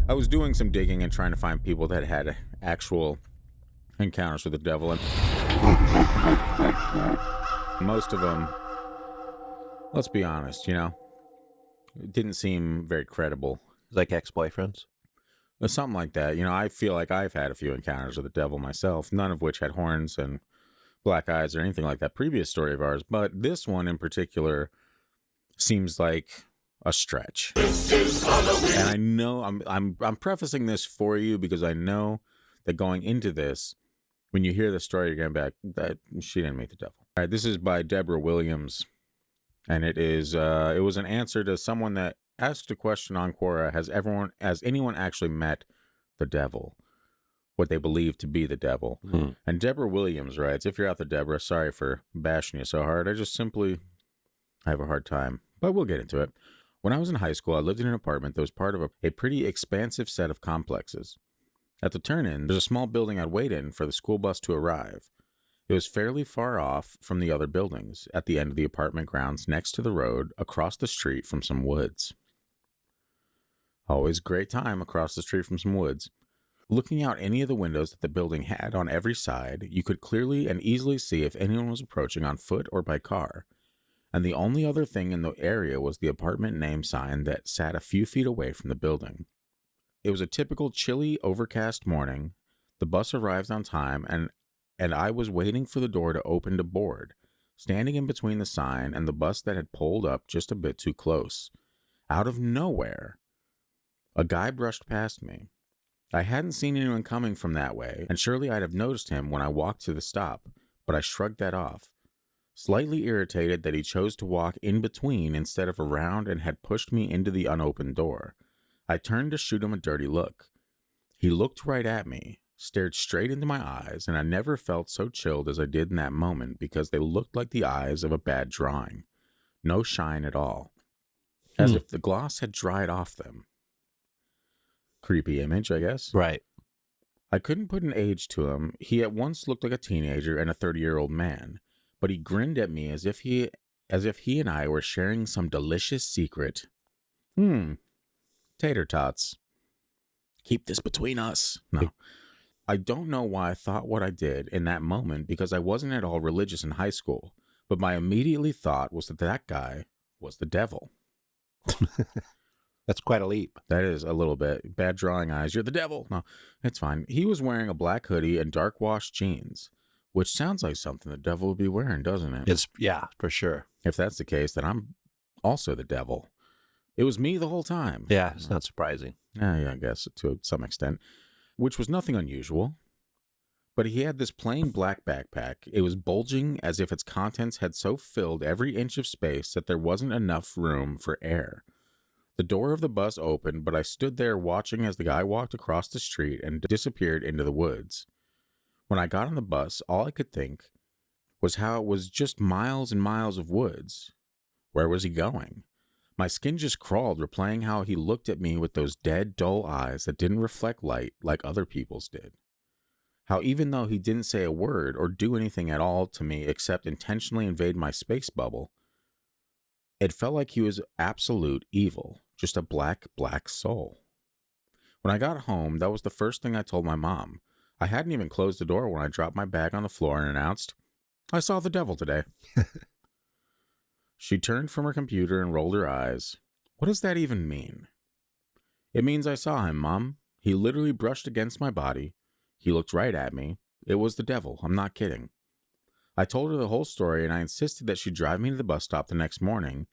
I was doing some digging and trying to find people that had actual encounters with the devil, and most of them, let's be honest, it didn't seem very credible. Like ex-boyfriends? Or something like that. I feel like I've had a few encounters with the devil myself, none of which had horns and black eyes or anything like that previous story of ours, but this one in particular seems like a stretch. This is Halloween. And I know I'm prefacing this for you because I know that going into this, when you hear the story, you're going to be like, that she didn't meet the devil. All right, this is by Deborah Williams, and it was an answer to someone that asked a question on Quora: has anyone actually met the devil? What they believe to be the devil. And Deborah Williams writes, if you're out there, Deborah, sorry for bashing you so hard. I have a hard time, but we'll get into it. When I was in high school, I lived in an apartment that was part of a pretty expansive set of complexes. At the turn-in, there's a small building I'd wait in for the school bus to arrive. It was fairly far off from the other buildings, at the end of the apartment grounds next to the road, across the street from some woods. Always a great time across the street from some woods. Looking out any of the windows that the building had on every side, you could clearly and easily see if anyone was approaching on foot or by car. And the only other thing in the area was the apartment name sign that sat a few feet away from the building. It was a typical chilly, overcast morning. The bus arrived on time, and I was waiting for the door to open to board, standing in between the sign and the bus that had pulled up just a bit too close. Out of nowhere, a guy brushed past me. I hadn't seen anyone coming from that way, and surely I'd have noticed him when I walked to the stop, but I shrugged that off. Slightly irritated that he chose to walk in between instead of around and had pushed me into the unopened door, I turned to shoot him a dirty look. He looked right at me, stared straight into my eyes, and I never felt so chilled as I did in that moment because they looked like the eyes of a bad drawing. No shine at all. As if the gloss had dried off them. Creepy image, I guess. Right. I couldn't put an age to him. He at once looked like a teenager and a 30-year-old man, but he grinned at me as if he and I were sharing some delicious secret. Tater tots. Keep this between us. No. I don't know why I thought what I did in that moment because I wasn't at all religious in high school, but my immediately thought was that guy was the devil. That's quite a leap. That is a little bit. Bad drawing eyes. You're the devil. No, it's fine. He was wearing a black hoodie and dark wash jeans, which sounds like something the devil would be wearing, doesn't it? Yeah, for sure. If that's the case, then I'm also the devil. It was me the whole time. Yeah, it's not surprising. Yeah, I guess to some extent, which was nothing unusual. But he had this plain black backpack. It was bulging as if its contents had so filled every inch of space that there wasn't enough room for air. The door of the bus opened, but I stood there watching as the guy walked across the street and disappeared into the woods. When I got on the bus, all I could think was how it was just miles and miles of woods. Where was he going? My skin just crawled, replaying how he looked at me with those dead, dull eyes that didn't reflect light like other people's did. How even though he didn't say a word or do anything at all to me except intentionally invade my space bubble, it felt like he was absolute evil, just a black soul. When I got home, that was the first thing I told my mom. I hadn't even closed the door when I dropped my bag on the floor and announced, I saw the devil today. She turned from her computer and rolled her eyes. What does that even mean? It means I saw him, Mom. He literally brushed against my body. He looked right at me. It was the devil. I'm not kidding. I told her the whole story, and I insisted that she drive me to the bus stop the next morning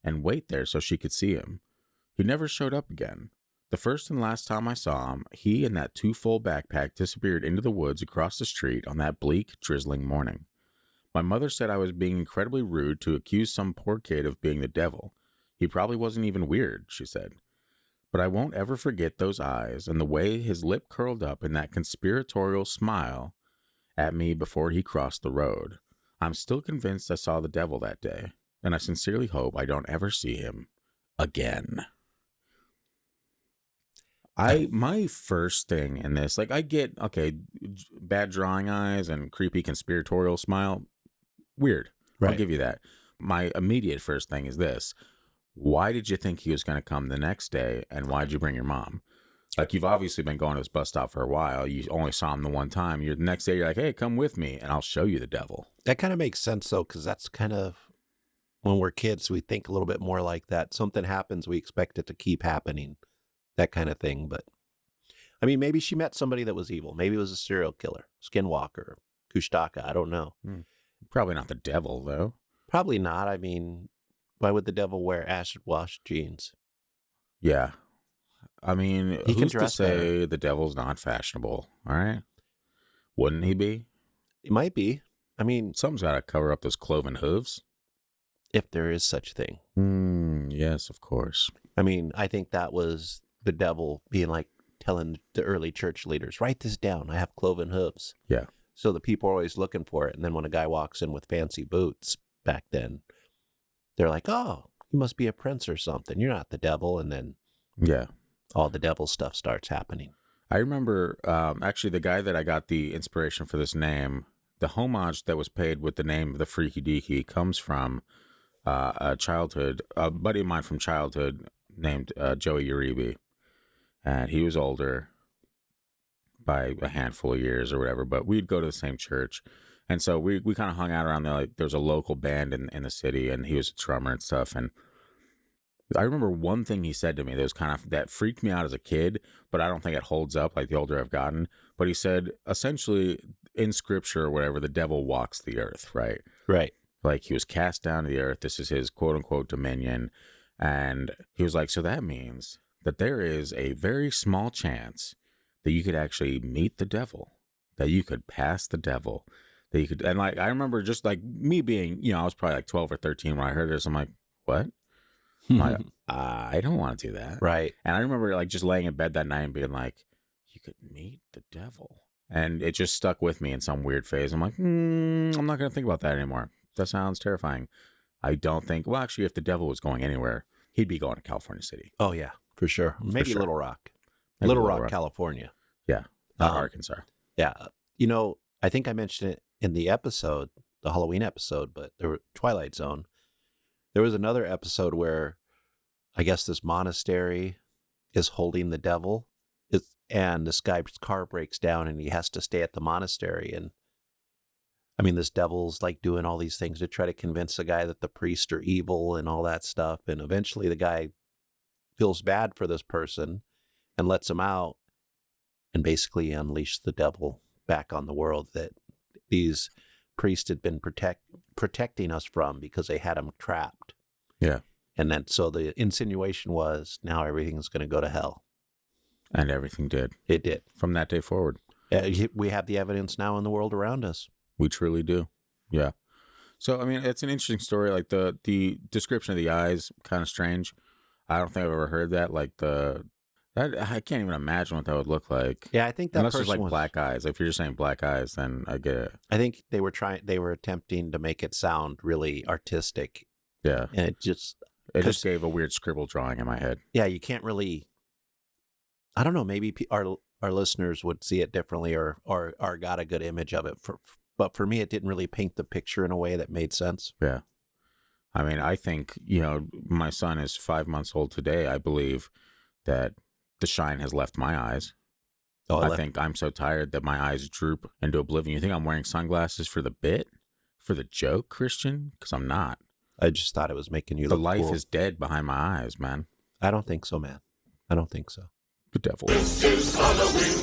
and wait there so she could see him. He never showed up again. The first and last time I saw him, he and that too-full backpack disappeared into the woods across the street on that bleak, drizzling morning. My mother said I was being incredibly rude to accuse some poor kid of being the devil. He probably wasn't even weird, she said. But I won't ever forget those eyes and the way his lip curled up in that conspiratorial smile at me before he crossed the road. I'm still convinced I saw the devil that day, and I sincerely hope I don't ever see him again. My first thing in this, like I get, okay, bad drawing eyes and creepy conspiratorial smile, weird. Right. I'll give you that. My immediate first thing is this. Why did you think he was going to come the next day, and why did you bring your mom? Like, you've obviously been going to this bus stop for a while. You only saw him the one time. The next day, you're like, hey, come with me, and I'll show you the devil. That kind of makes sense, though, because that's kind of, when we're kids, we think a little bit more like that. Something happens, we expect it to keep happening, that kind of thing. But, I mean, maybe she met somebody that was evil. Maybe it was a serial killer, skinwalker, Kushtaka. I don't know. Probably not the devil, though. Probably not. I mean, why would the devil wear acid-wash jeans? Yeah. I mean, He can who's to dress say the devil's not fashionable, all right? Wouldn't he be? It might be. I mean, Something's got to cover up those cloven hooves. if there is such thing. Yes, of course. I mean, I think that was the devil being like telling the early church leaders, write this down. I have cloven hooves. Yeah. So the people are always looking for it. And then when a guy walks in with fancy boots back then, they're like, oh, you must be a prince or something. You're not the devil. And then Yeah. all the devil stuff starts happening. I remember, actually, the guy that I got the inspiration for this name, the homage that was paid with the name of the Freaky Deaky comes from a buddy of mine from childhood named Joey Uribe. And he was older by a handful of years or whatever, but we'd go to the same church. And so we kind of hung out around there. Like, there was a local band in the city, and he was a drummer and stuff. And I remember one thing he said to me that freaked me out as a kid, but I don't think it holds up like the older I've gotten. But he said, essentially, in scripture or whatever, the devil walks the earth, right? Right. Like, he was cast down to the earth. This is his quote unquote dominion. And he was like, so that means that there is a very small chance that you could actually meet the devil, that you could pass the devil, that you could. And like, I remember just like me being, I was probably like 12 or 13 when I heard this. I'm like, what? I'm like, I don't want to do that. Right. And I remember like just laying in bed that night and being like, you could meet the devil. And it just stuck with me in some weird phase. I'm like, I'm not going to think about that anymore. That sounds terrifying. I don't think, well, actually, if the devil was going anywhere, he'd be going to California City. Oh, yeah, for sure. Maybe sure. Little Rock. Maybe Little Rock, California. Yeah, not Arkansas. Yeah. I think I mentioned it in the episode, the Halloween episode, but there were Twilight Zone. There was another episode where I guess this monastery is holding the devil, and this guy's car breaks down and he has to stay at the monastery. And I mean, this devil's like doing all these things to try to convince the guy that the priests are evil and all that stuff. And eventually the guy feels bad for this person and lets him out and basically unleashed the devil back on the world that these priests had been protecting us from because they had him trapped. Yeah. And then so the insinuation was now everything's going to go to hell. And everything did. It did. From that day forward. We have the evidence now in the world around us. We truly do. Yeah. So, I mean, it's an interesting story. Like the description of the eyes, kind of strange. I don't think I've ever heard that. Like I can't even imagine what that would look like. Yeah, I think that unless person there's like was, black eyes. If you're just saying black eyes, then I get it. I think they were attempting to make it sound really artistic. Yeah. And it just gave a weird scribble drawing in my head. Yeah, you can't really. I don't know. Maybe our listeners would see it differently, or got a good image of it. But for me, it didn't really paint the picture in a way that made sense. Yeah. I mean, I think, my son is 5 months old today. I believe that the shine has left my eyes. Oh, I think I'm so tired that my eyes droop into oblivion. You think I'm wearing sunglasses for the bit? For the joke, Christian? Because I'm not. I just thought it was making you the look life cool. is dead behind my eyes, man. I don't think so, man. I don't think so. The devil. This is Halloween.